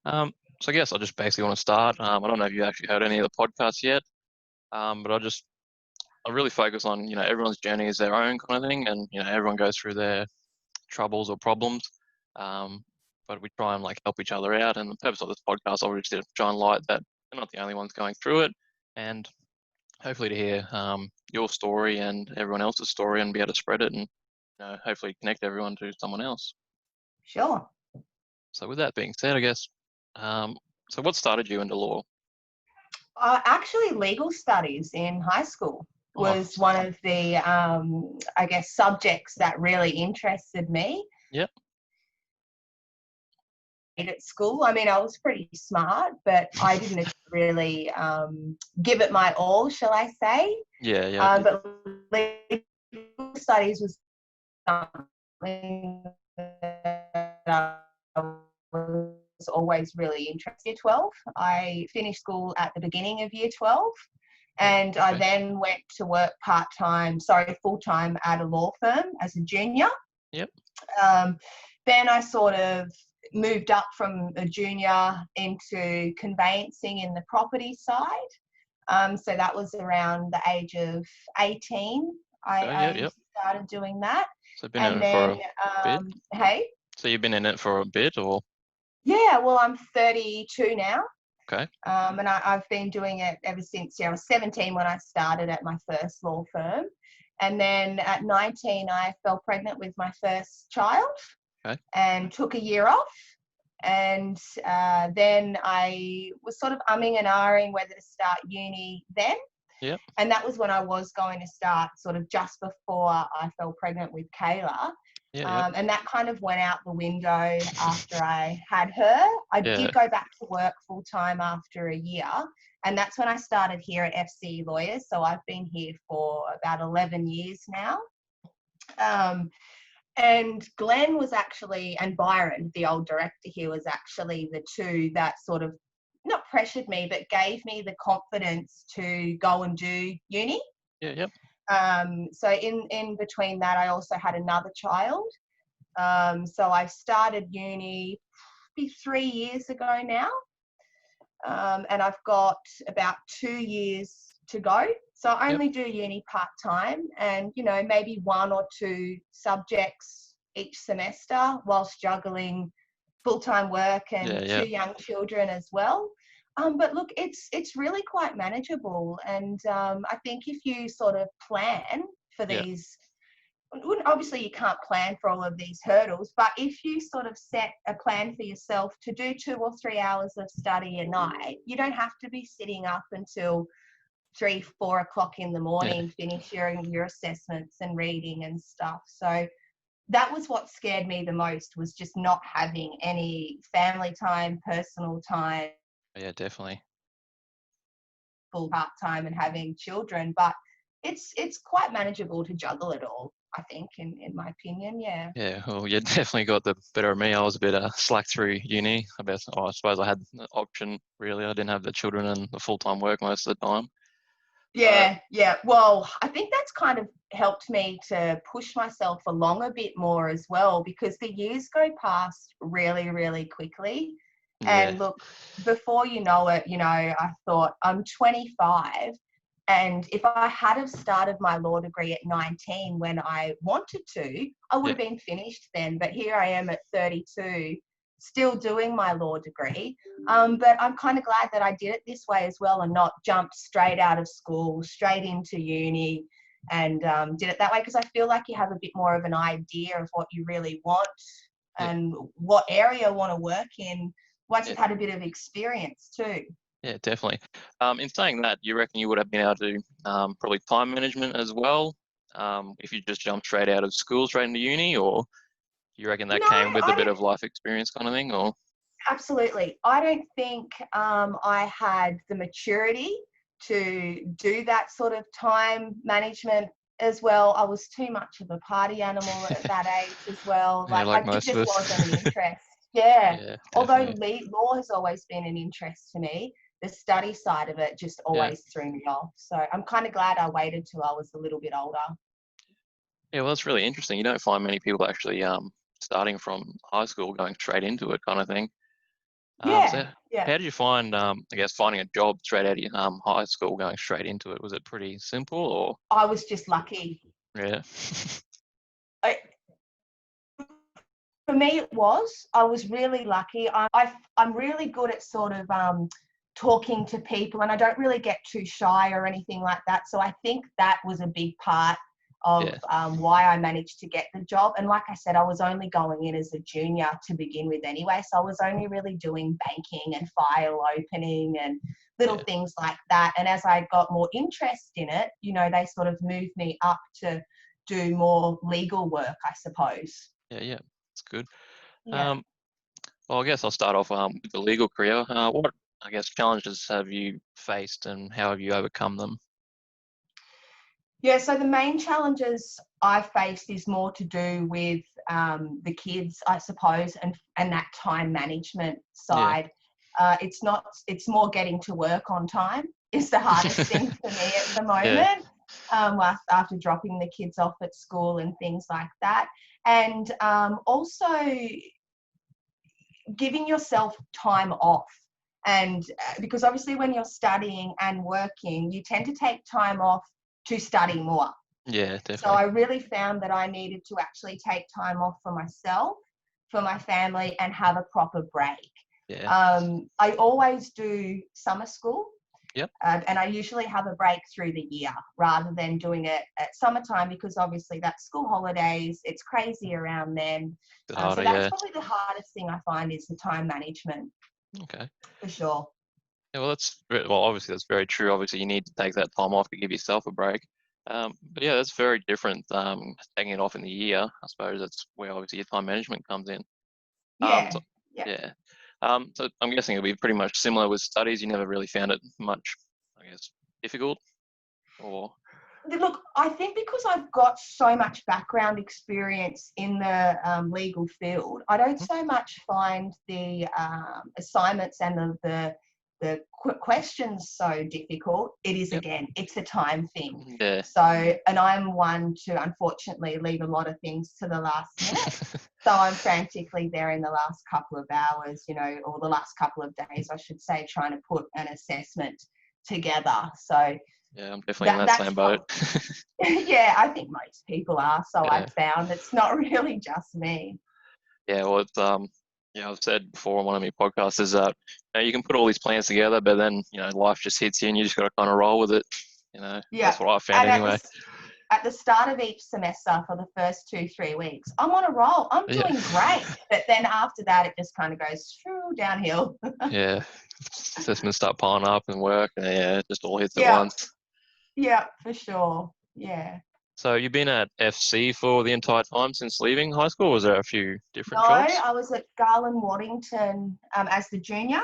So I guess I just basically want to start. I don't know if you actually heard any of the podcasts yet, but I really focus on, everyone's journey is their own kind of thing, and everyone goes through their troubles or problems. Um, but we try and like help each other out. And the purpose of this podcast, obviously, is to try and light that they're not the only ones going through it, and hopefully to hear your story and everyone else's story and be able to spread it and hopefully connect everyone to someone else. Sure. So with that being said, I guess, um, so what started you into law? Actually, legal studies in high school Oh, was one of the, I guess, subjects that really interested me yeah, at school. I mean, I was pretty smart, but I didn't really give it my all, shall I say. yeah, yeah, But legal studies was something that I was always really interested in. 12, I finished school at the beginning of year 12, yeah, and I okay, then went to work full-time at a law firm as a junior. yep, Um, then I sort of moved up from a junior into conveyancing in the property side. So that was around the age of 18. okay, yeah, I yep. started doing that. So you've been in And it for a then, bit. hey, So you've been in it for a bit, or yeah, well, I'm 32 now. okay, And I've been doing it ever since, I was 17 when I started at my first law firm. And then at 19, I fell pregnant with my first child okay, and took a year off. And then I was sort of umming and ahhing whether to start uni then. yep, And that was when I was going to start, sort of just before I fell pregnant with Kayla. yeah, yep, And that kind of went out the window after I had her. I yeah, did go back to work full time after a year. And that's when I started here at FCE Lawyers. So I've been here for about 11 years now. Um, and Glenn was actually, and Byron, the old director here, was actually the two that sort of not pressured me, but gave me the confidence to go and do uni. yeah, yep, So in between that, I also had another child. So I started uni 3 years ago now, and I've got about 2 years to go. So I yep, only do uni part-time and, maybe one or two subjects each semester whilst juggling full-time work yeah, and yeah, two young children as well. But look, it's really quite manageable. And I think if you sort of plan for yeah, these, obviously you can't plan for all of these hurdles, but if you sort of set a plan for yourself to do 2 or 3 hours of study a night, you don't have to be sitting up until 3, 4 o'clock in the yeah, morning finishing your assessments and reading and stuff. So that was what scared me the most, was just not having any family time, personal time, yeah, definitely. full part time, and having children. But it's quite manageable to juggle it all, I think, in my opinion. Yeah. Yeah, well, you definitely got the better of me. I was a bit slack through uni. I suppose I had the option, really. I didn't have the children and the full-time work most of the time. But Yeah, yeah. Well, I think that's kind of helped me to push myself along a bit more as well, because the years go past really, really quickly. yeah, And look, before you know it, I thought I'm 25. And if I had have started my law degree at 19 when I wanted to, I would yeah, have been finished then. But here I am at 32, still doing my law degree. But I'm kind of glad that I did it this way as well, and not jumped straight out of school, straight into uni, and did it that way, because I feel like you have a bit more of an idea of what you really want yeah, and what area you want to work in once yeah, you've had a bit of experience too. yeah, definitely. In saying that, you reckon you would have been able to probably time management as well, if you just jumped straight out of school, straight into uni, or you reckon that No, came with a I bit don't. of life experience kind of thing, or Absolutely. I don't think I had the maturity to do that sort of time management as well. I was too much of a party animal at that age as well. yeah, like It most of just wasn't an us. interest. Yeah. Yeah, Although definitely. law has always been an interest to me, the study side of it just Yeah. always threw me off. So I'm kind of glad I waited till I was a little bit older. Yeah, well, that's really interesting. You don't find many people actually starting from high school going straight into it kind of thing. So Yeah. how did you find, I guess, finding a job straight out of your high school, going straight into it? Was it pretty simple or? I was just lucky. Yeah. I, for me, it was. I was really lucky. I'm really good at sort of talking to people, and I don't really get too shy or anything like that. So I think that was a big part of Yeah. why I managed to get the job. And like I said, I was only going in as a junior to begin with anyway. So I was only really doing banking and file opening and little Yeah. things like that. And as I got more interest in it, they sort of moved me up to do more legal work, I suppose. Yeah. Yeah. That's good. Yeah. Um, well, I guess I'll start off with the legal career. What, I guess, challenges have you faced and how have you overcome them? Yeah, so the main challenges I faced is more to do with the kids, I suppose, and that time management Yeah. side. It's more getting to work on time is the hardest thing for me at the Yeah. moment, after dropping the kids off at school and things like that. And also giving yourself time off. And because obviously when you're studying and working, you tend to take time off to study more. Yeah, So definitely. I really found that I needed to actually take time off for myself, for my family, and have a proper break. Yeah. I always do summer school, Yep. and I usually have a break through the year rather than doing it at summertime because obviously that's school holidays. It's crazy around then. Bit So harder. that's Yeah. probably the hardest thing I find is the time management Okay. for sure. Yeah, well, well, obviously that's very true. Obviously, you need to take that time off to give yourself a break. But yeah, that's very different. Taking it off in the year, I suppose that's where obviously your time management comes in. Yeah, So yeah. yeah. So I'm guessing it'll be pretty much similar with studies. You never really found it much, I guess, difficult or Look, I think because I've got so much background experience in the legal field, I don't Mhm. so much find the assignments and the questions so difficult. It is, Yep. again, it's a time thing. Yeah. So, and I'm one to unfortunately leave a lot of things to the last minute. So I'm frantically there in the last couple of hours, or the last couple of days, I should say, trying to put an assessment together. So Yeah, I'm definitely in that that that's same boat. probably yeah, I think most people are. So Yeah. I've found it's not really just me. Yeah, well, it's yeah, I've said before on one of my podcasts is that you can put all these plans together, but then life just hits you, and you just got to kind of roll with it. Yeah, That's what I found and anyway. at the start of each semester for the first 2-3 weeks, I'm on a roll. I'm Yeah, doing great, but then after that, it just kind of goes through downhill. yeah. Assessments start piling up and work, and yeah, it just all hits at Yeah, once. yeah, for sure. Yeah. So you've been at FC for the entire time since leaving high school, or was there a few No, different jobs? I was at Garland Waddington as the junior,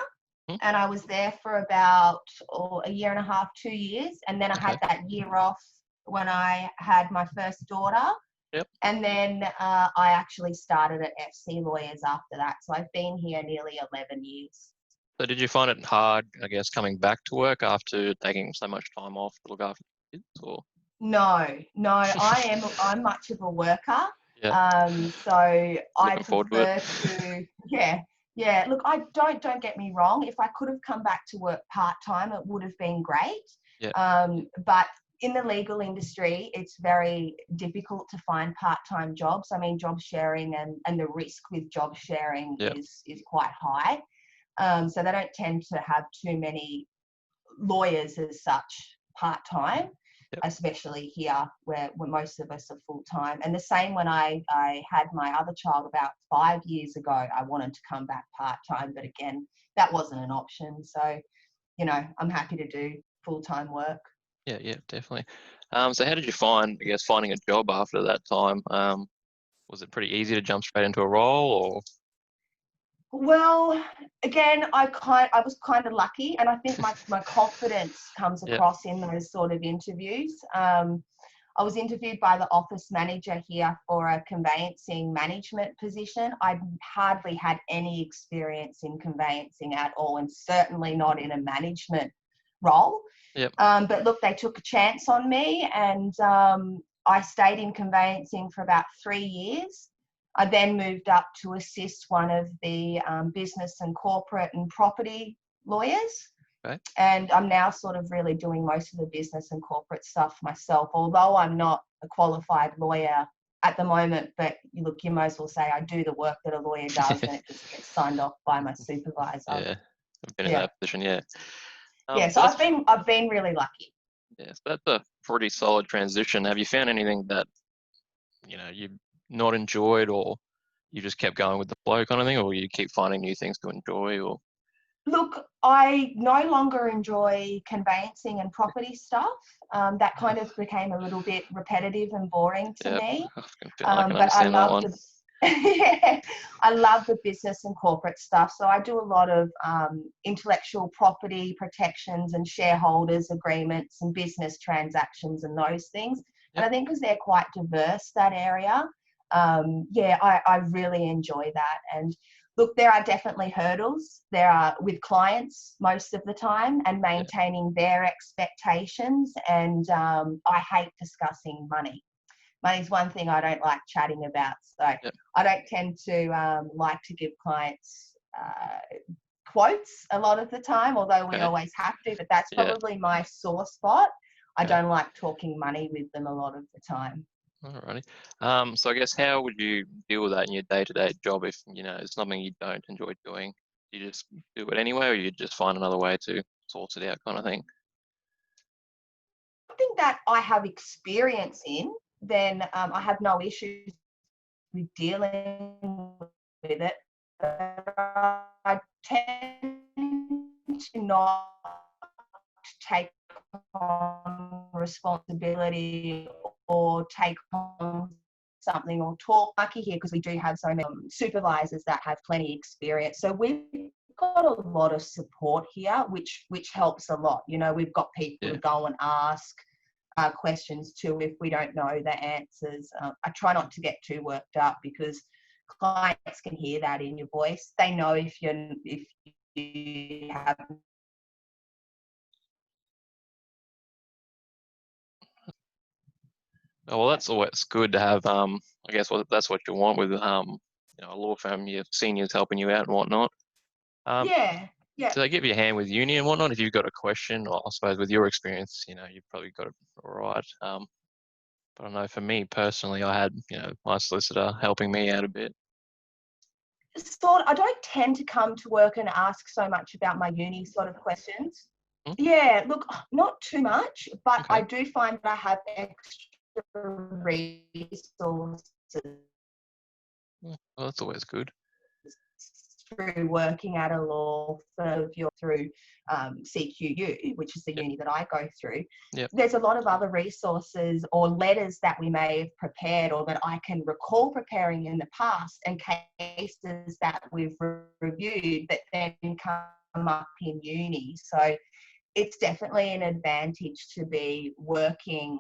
Hmm? and I was there for about a year and a half, 2 years. And then I Okay. had that year off when I had my first daughter. Yep. And then I actually started at FC Lawyers after that. So I've been here nearly 11 years. So did you find it hard, I guess, coming back to work after taking so much time off to look after kids, or? No, I'm much of a worker. Yeah, So I looking forward to it. prefer to, yeah. Look, I don't get me wrong. If I could have come back to work part-time, it would have been great. Yeah, But in the legal industry, it's very difficult to find part-time jobs. I mean, job sharing and the risk with job sharing yeah, is quite high. So they don't tend to have too many lawyers as such part-time, yep. especially here where most of us are full-time. And the same when I had my other child about 5 years ago, I wanted to come back part-time, but again, that wasn't an option. So, I'm happy to do full-time work. Yeah, yeah, definitely. So how did you find, I guess, finding a job after that time? Was it pretty easy to jump straight into a role, or? Well, again, I was kind of lucky, and I think my confidence comes Yeah, across in those sort of interviews. I was interviewed by the office manager here for a conveyancing management position. I hardly had any experience in conveyancing at all, and certainly not in a management role. yep, But look, they took a chance on me, and I stayed in conveyancing for about 3 years. I then moved up to assist one of the business and corporate and property lawyers. Okay. And I'm now sort of really doing most of the business and corporate stuff myself, although I'm not a qualified lawyer at the moment. But look, you might as well say I do the work that a lawyer does, and it just gets signed off by my supervisor. Yeah, I've been in that position. Yeah. Yeah, So so I've been really lucky. yeah, so that's a pretty solid transition. Have you found anything that you not enjoyed, or you just kept going with the flow kind of thing, or you keep finding new things to enjoy, or? Look, I no longer enjoy conveyancing and property stuff. That kind of became a little bit repetitive and boring to Yeah, me. I can But I understand that love one. the yeah, I love the business and corporate stuff. So I do a lot of intellectual property protections and shareholders agreements and business transactions and those things. And I think because they're quite diverse, that area, I really enjoy that. And look, there are definitely hurdles. There are with clients most of the time, and maintaining their expectations. And I hate discussing money. Money's one thing I don't like chatting about. So I don't tend to like to give clients quotes a lot of the time, although we always have to. But that's probably my sore spot. I don't like talking money with them a lot of the time. Alrighty. So I guess how would you deal with that in your day-to-day job if it's something you don't enjoy doing? Do you just do it anyway, or you just find another way to sort it out, kind of thing? Something that I have experience in, then I have no issues with dealing with it. But I tend to not take on responsibility or take on something or talk. Lucky here because we do have so many supervisors that have plenty of experience. So we've got a lot of support here, which helps a lot. We've got people to go and ask questions to if we don't know the answers. I try not to get too worked up because clients can hear that in your voice. They know if you have. Oh, well, that's always good to have. I guess that's what you want with a law firm, your seniors helping you out and whatnot. Yeah. Do they give you a hand with uni and whatnot if you've got a question? Or I suppose with your experience, you've probably got it all right. But I know for me personally, I had my solicitor helping me out a bit. I don't tend to come to work and ask so much about my uni sort of questions. Hmm? Yeah, look, not too much, but Okay. I do find that I have extra resources Well, that's always good. through working at a law firm, if you're through CQU, which is the uni that I go through. There's a lot of other resources or letters that we may have prepared or that I can recall preparing in the past, and cases that we've reviewed that then come up in uni. So it's definitely an advantage to be working